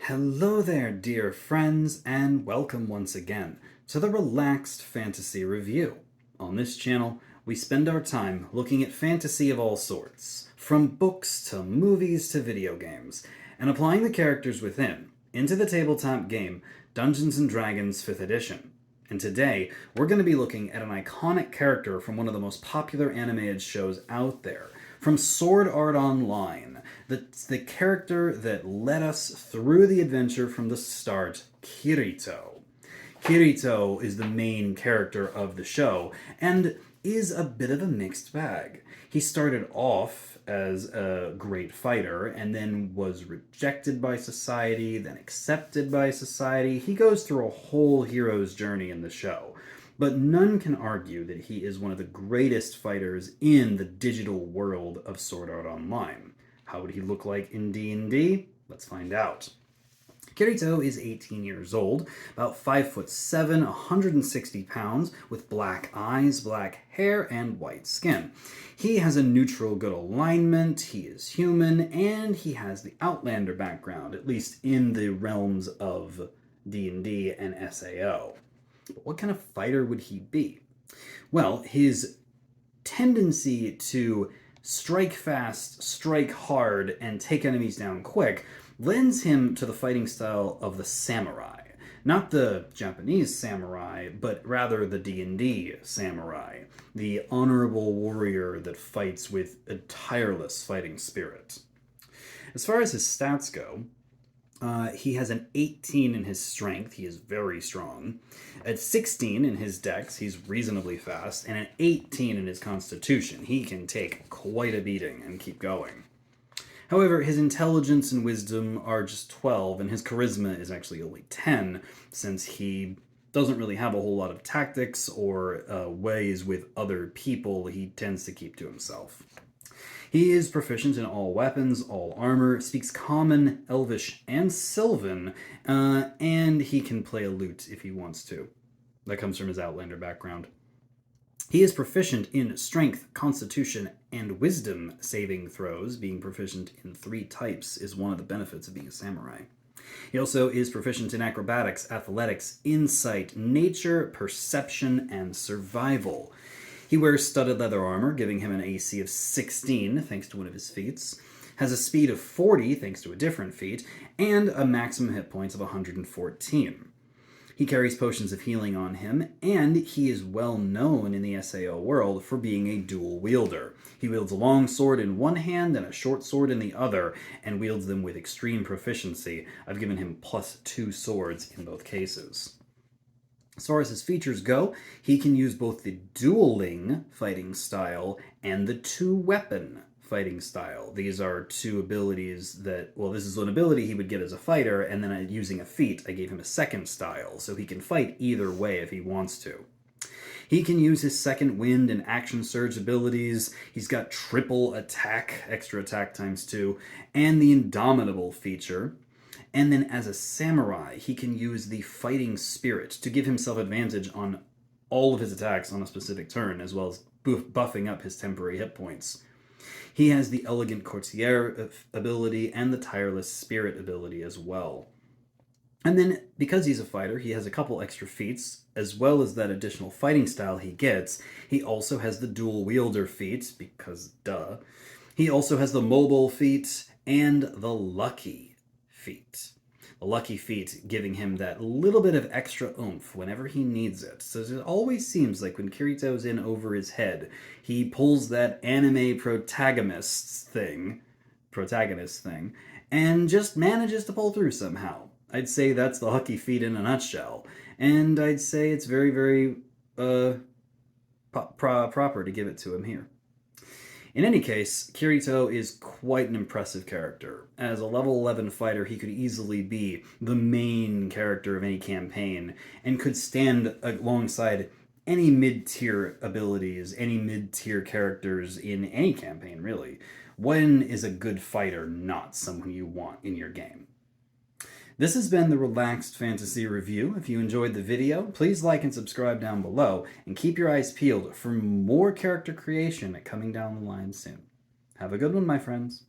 Hello there, dear friends, and welcome once again to the Relaxed Fantasy Review. On this channel, we spend our time looking at fantasy of all sorts, from books to movies to video games, and applying the characters within into the tabletop game Dungeons & Dragons 5th Edition. And today, we're going to be looking at an iconic character from one of the most popular animated shows out there, from Sword Art Online, the character that led us through the adventure from the start, Kirito. Kirito is the main character of the show, and is a bit of a mixed bag. He started off as a great fighter, and then was rejected by society, then accepted by society. He goes through a whole hero's journey in the show. But none can argue that he is one of the greatest fighters in the digital world of Sword Art Online. How would he look like in D&D? Let's find out. Kirito is 18 years old, about 5'7", 160 pounds, with black eyes, black hair, and white skin. He has a neutral good alignment, he is human, and he has the Outlander background, at least in the realms of D&D and SAO. But what kind of fighter would he be? Well, his tendency to strike fast, strike hard, and take enemies down quick lends him to the fighting style of the samurai. Not the Japanese samurai, but rather the D&D samurai, the honorable warrior that fights with a tireless fighting spirit. As far as his stats go, he has an 18 in his strength, he is very strong. At 16 in his dex, he's reasonably fast, and an 18 in his constitution. He can take quite a beating and keep going. However, his intelligence and wisdom are just 12, and his charisma is actually only 10, since he doesn't really have a whole lot of tactics or ways with other people. He tends to keep to himself. He is proficient in all weapons, all armor, speaks Common, Elvish, and Sylvan, and he can play a lute if he wants to. That comes from his Outlander background. He is proficient in Strength, Constitution, and Wisdom saving throws. Being proficient in 3 types is one of the benefits of being a samurai. He also is proficient in Acrobatics, Athletics, Insight, Nature, Perception, and Survival. He wears studded leather armor, giving him an AC of 16, thanks to one of his feats, has a speed of 40, thanks to a different feat, and a maximum hit points of 114. He carries potions of healing on him, and he is well known in the SAO world for being a dual wielder. He wields a long sword in one hand and a short sword in the other, and wields them with extreme proficiency. I've given him +2 swords in both cases. As far as his features go, he can use both the dueling fighting style and the 2-weapon fighting style. These are 2 abilities that, well, this is an ability he would get as a fighter, and then using a feat, I gave him a second style, so he can fight either way if he wants to. He can use his second wind and action surge abilities. He's got triple attack, extra attack ×2, and the indomitable feature. And then as a samurai, he can use the fighting spirit to give himself advantage on all of his attacks on a specific turn, as well as buffing up his temporary hit points. He has the elegant courtier ability and the tireless spirit ability as well. And then, because he's a fighter, he has a couple extra feats, as well as that additional fighting style he gets. He also has the dual wielder feat, because duh. He also has the mobile feat and the lucky feat. The lucky feat giving him that little bit of extra oomph whenever he needs it. So it always seems like when Kirito's in over his head, he pulls that anime protagonist thing, and just manages to pull through somehow. I'd say that's the lucky feat in a nutshell. And I'd say it's very, very proper to give it to him here. In any case, Kirito is quite an impressive character. As a level 11 fighter, he could easily be the main character of any campaign, and could stand alongside any mid-tier abilities, any mid-tier characters in any campaign, really. When is a good fighter not someone you want in your game? This has been the Relaxed Fantasy Review. If you enjoyed the video, please like and subscribe down below, and keep your eyes peeled for more character creation coming down the line soon. Have a good one, my friends.